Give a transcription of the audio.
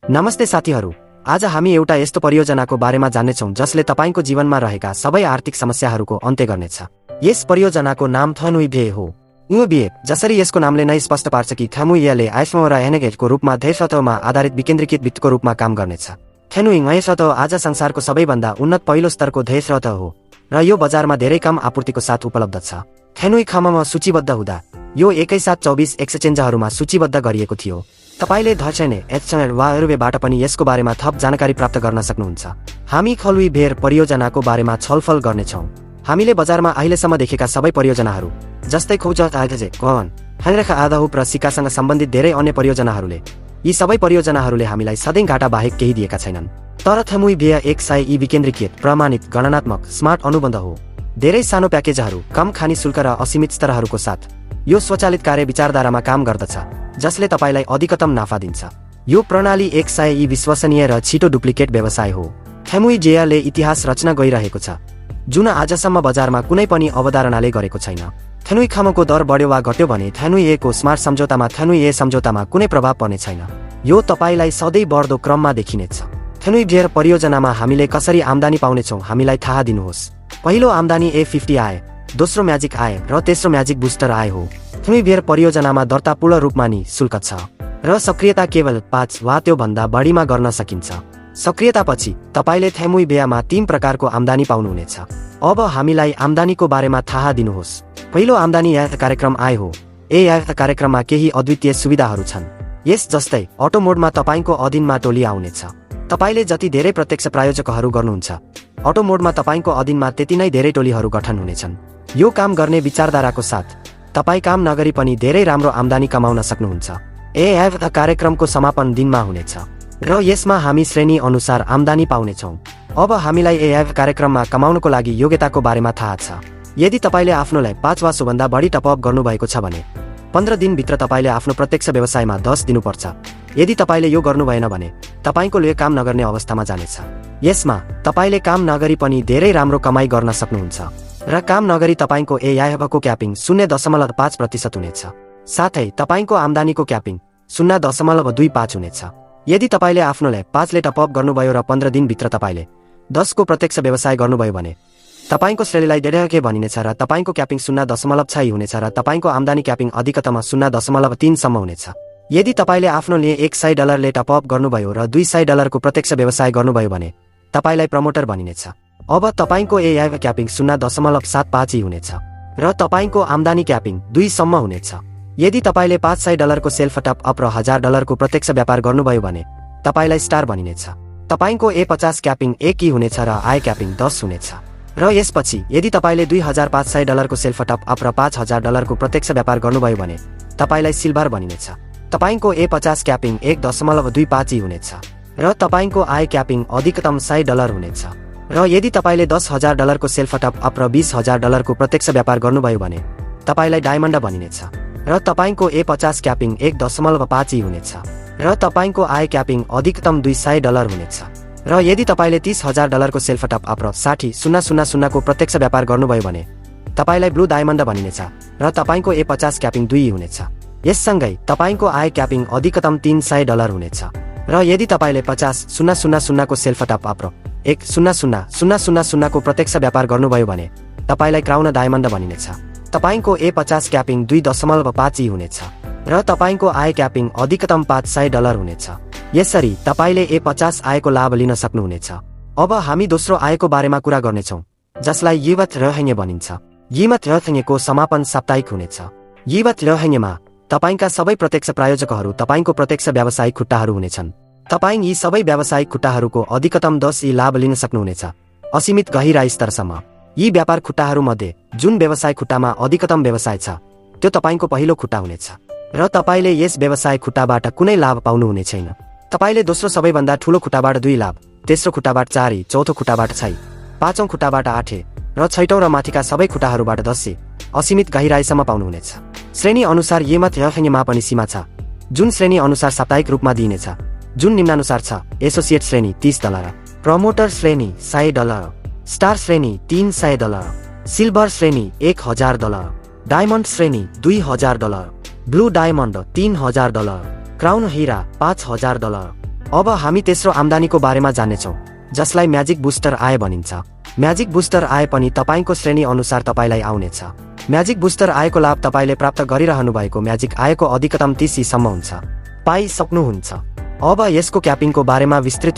नमस्ते साथीहरू, आज हामी एउटा यस्तो परियोजनाको बारेमा जान्नेछौँ जसले तपाईको जीवनमा रहेका सबै आर्थिक समस्याहरूको अन्त्य गर्नेछ। यस परियोजनाको नाम थ्यानुइभे हो। न्युबिए जसरी यसको नामले नै स्पष्ट पार्छ कि थ्यामुइयाले आइफो र एनेगेटको रूपमा धेरै सतहमा आधारित विकेन्द्रीकृत वित्तको रूपमा काम गर्नेछ। थ्यानुइ नयाँ सतह आज संसारको सबैभन्दा उन्नत पहिलो स्तरको धेरै सतह हो र यो बजारमा धेरै कम आपूर्तिको साथ उपलब्ध छ। थ्यानुइ खाममा सूचीबद्ध हुँदा यो एकैसाथ 24 एक्सचेन्जहरूमा सूचीबद्ध गरिएको थियो। तपाईले धर्छने एक्सचेन्ज वा एरुवेबाट पनि यसको बारेमा थप जानकारी प्राप्त गर्न सक्नुहुन्छ। हामी थ्यानुइभे परियोजनाको बारेमा छलफल गर्नेछौँ। हामीले बजारमा अहिलेसम्म देखेका सबै परियोजनाहरू जस्तै खोज आइजे कवन हाइरेखा आधाहुप र सिकासँग सम्बन्धित धेरै अन्य परियोजनाहरूले यी सबै परियोजनाहरूले हामीलाई सधैँ घाटा बाहेक केही दिएका छैनन्। तर थ्यानुइभे एक सय विकेन्द्रीकृत प्रमाणित गणनात्मक स्मार्ट अनुबन्ध हो। धेरै सानो प्याकेजहरू, कम खानी शुल्क र असीमित स्तरहरूको साथ यो स्वचालित कार्य विचारधारामा काम गर्दछ जसले तपाईलाई अधिकतम नाफा दिन्छ। यो प्रणाली एक सय विश्वसनीय र छिटो डुप्लिकेट व्यवसाय हो। थ्यानुइभेले इतिहास रचना गरिरहेको छ जुन आजसम्म बजारमा कुनै पनि अवधारणाले गरेको छैन। थ्यानुइ खामको दर बढ्यो वा घट्यो भने थ्यानुइएको स्मार्ट सम्झौतामा थ्यानुइ सम्झौतामा कुनै प्रभाव पर्ने छैन। यो तपाईलाई सधैँ बढ्दो क्रममा देखिनेछ। थ्यानुइभे परियोजनामा हामीले कसरी आम्दानी पाउनेछौँ हामीलाई थाहा दिनुहोस्। पहिलो आम्दानी A50 आए, दोस्रो म्याजिक आए र तेस्रो म्याजिक बुस्टर आए हो। थ्यानुइभे परियोजनामा दर्ता पूर्ण रूपमा नि शुल्क छ र सक्रियता केवल 5 वा त्यो भन्दा बढीमा गर्न सकिन्छ। सक्रियतापछि तपाईले थ्यानुइभेमा 3 प्रकारको आम्दानी पाउनुहुनेछ। अब हामीलाई आम्दानीको बारेमा थाहा दिनुहोस्। पहिलो आम्दानी यात कार्यक्रम आए हो। यात कार्यक्रममा केही अद्वितीय सुविधाहरू छन्। यस जस्तै अटो मोडमा तपाईको अधीनमा टोली आउनेछ। तपाईले जति धेरै प्रत्यक्ष प्रायोजकहरू गर्नुहुन्छ अटो मोडमा तपाईको अधीनमा त्यति नै धेरै टोलीहरू गठन हुनेछन्। यो काम गर्ने विचारधाराको साथ तपाई काम नगरी पनि धेरै राम्रो आम्दानी कमाउन सक्नुहुन्छ। यात कार्यक्रमको समापन दिनमा हुनेछ र यसमा हामी श्रेणी अनुसार आम्दानी पाउनेछौँ। अब हामीलाई यात कार्यक्रममा कमाउनको लागि योग्यताको बारेमा थाहा छ। यदि तपाईले आफ्नोलाई 5 वा सोभन्दा बढी टपअप गर्नुभएको छ भने 15 दिनभित्र तपाईले आफ्नो प्रत्यक्ष व्यवसायमा 10 दिनुपर्छ। यदि तपाईले यो गर्नु भएन भने तपाईको लिए काम नगर्ने अवस्थामा जानेछ। यसमा तपाईले काम नगरी पनि धेरै राम्रो कमाई गर्न सक्नुहुन्छ र काम नगरी तपाईको याको क्यापिङ 0.5% हुनेछ। साथै तपाईको आम्दानीको क्यापिङ 0.25 हुनेछ। यदि तपाईले आफ्नोलाई 5 ले टपअप गर्नुभयो र 15 दिनभित्र तपाईले 10 को प्रत्यक्ष व्यवसाय गर्नुभयो भने तपाईको श्रेणीलाई डेढके भनिनेछ र तपाईको क्यापिङ 0.6 हुनेछ र तपाईको आम्दानी क्यापिङ अधिकतम 0.3 सम्म हुनेछ। यदि तपाईले आफ्नो लिए $100 टपअप गर्नुभयो र $200 को प्रत्यक्ष व्यवसाय गर्नुभयो भने तपाईलाई प्रमोटर भनिनेछ। अब तपाईको याको क्यापिङ 0.75 हुनेछ र तपाईको आम्दानी क्यापिङ 2 सम्म हुनेछ। यदि तपाईले $500 को सेल्फ टप अप र $1000 को प्रत्यक्ष व्यापार गर्नुभयो भने तपाईलाई स्टार भनिनेछ। तपाईको A50 क्यापिङ 1 हुनेछ र आय क्यापिङ 10 हुनेछ। र यसपछि यदि तपाईले $2500 को सेल्फ टप अप र $5000 को प्रत्यक्ष व्यापार गर्नुभयो भने तपाईलाई सिल्भर भनिनेछ। तपाईको A50 क्यापिङ 1.25 हुनेछ र तपाईको आय क्यापिङ अधिकतम $100 हुनेछ। र यदि तपाईले $10,000 को सेल्फ टप अप र $20,000 को प्रत्यक्ष व्यापार गर्नुभयो भने तपाईलाई डायमन्ड भनिनेछ र तपाईको A50 क्यापिङ 1.5 हुनेछ र तपाईको आय क्यापिङ अधिकतम $200 हुनेछ। र यदि तपाईले $30,000 को सेल्फ टप अप र 60,000 को प्रत्यक्ष व्यापार गर्नुभयो भने तपाईलाई ब्लू डायमन्ड भनिनेछ र तपाईको A50 क्यापिङ 2 हुनेछ। यससँगै तपाईको आय क्यापिङ अधिकतम $300 हुनेछ। र यदि तपाईले 50,000 को सेल्फ टप अप र 1,00,000 को प्रत्यक्ष व्यापार गर्नुभयो भने तपाईलाई क्राउन डायमन्ड भनिनेछ। तपाईको A50 क्यापिङ 2.5 हुनेछ र तपाईको आय क्यापिङ अधिकतम $500 हुनेछ। यसरी तपाईले A50 आयको लाभ लिन सक्नुहुनेछ। अब हामी दोस्रो आयको बारेमा कुरा गर्नेछौँ जसलाई यीवत रह्यङ्गे भनिन्छ। यीवत रह्यङ्गेको समापन साप्ताहिक हुनेछ। यीवत रह्यङ्गेमा तपाईका सबै प्रत्यक्ष प्रायोजकहरू तपाईको प्रत्यक्ष व्यावसायिक खुट्टाहरू हुनेछन्। तपाई यी सबै व्यावसायिक खुट्टाहरूको अधिकतम 10 लाभ लिन सक्नुहुनेछ, असीमित गहिराई स्तरसम्म। यी व्यापार खुट्टाहरू मध्ये जुन व्यवसाय खुट्टामा अधिकतम व्यवसाय छ त्यो तपाईको पहिलो खुट्टा हुनेछ र तपाईले यस व्यवसाय खुट्टाबाट कुनै लाभ पाउनुहुने छैन। तपाईले दोस्रो सबैभन्दा ठूलो खुट्टाबाट 2 लाभ, तेस्रो खुट्टाबाट 4, चौथो खुट्टाबाट 6, पाँचौं खुट्टाबाट 8 र छैटौं र माथिका सबै खुट्टाहरूबाट 10 असीमित गहिराईसम्म पाउनुहुनेछ। श्रेणी अनुसार यीमत रह्यङ्गेमा पनि सीमा छ जुन श्रेणी अनुसार साप्ताहिक रूपमा दिइनेछ, जुन निम्नानुसार छ। एसोसिएट श्रेणी $30, प्रमोटर श्रेणी $100, स्टार श्रेणी $300, सिल्भर श्रेणी $1000, डायमन्ड श्रेणी $2000, ब्लू डायमन्ड $3000, क्राउन हीरा $5000, अब हामी तेस्रो आम्दानीको बारेमा जान्नेछौँ, जसलाई म्याजिक बुस्टर आय भनिन्छ। म्याजिक बुस्टर आय पनि तपाईँको श्रेणी अनुसार तपाईँलाई आउनेछ। म्याजिक बुस्टर आयको लाभ तपाईँले प्राप्त गरिरहनु भएको म्याजिक आयको अधिकतम 30 सम्म हुन्छ। पाइसक्नुहुन्छ। अब यसको क्यापिङको बारेमा विस्तृत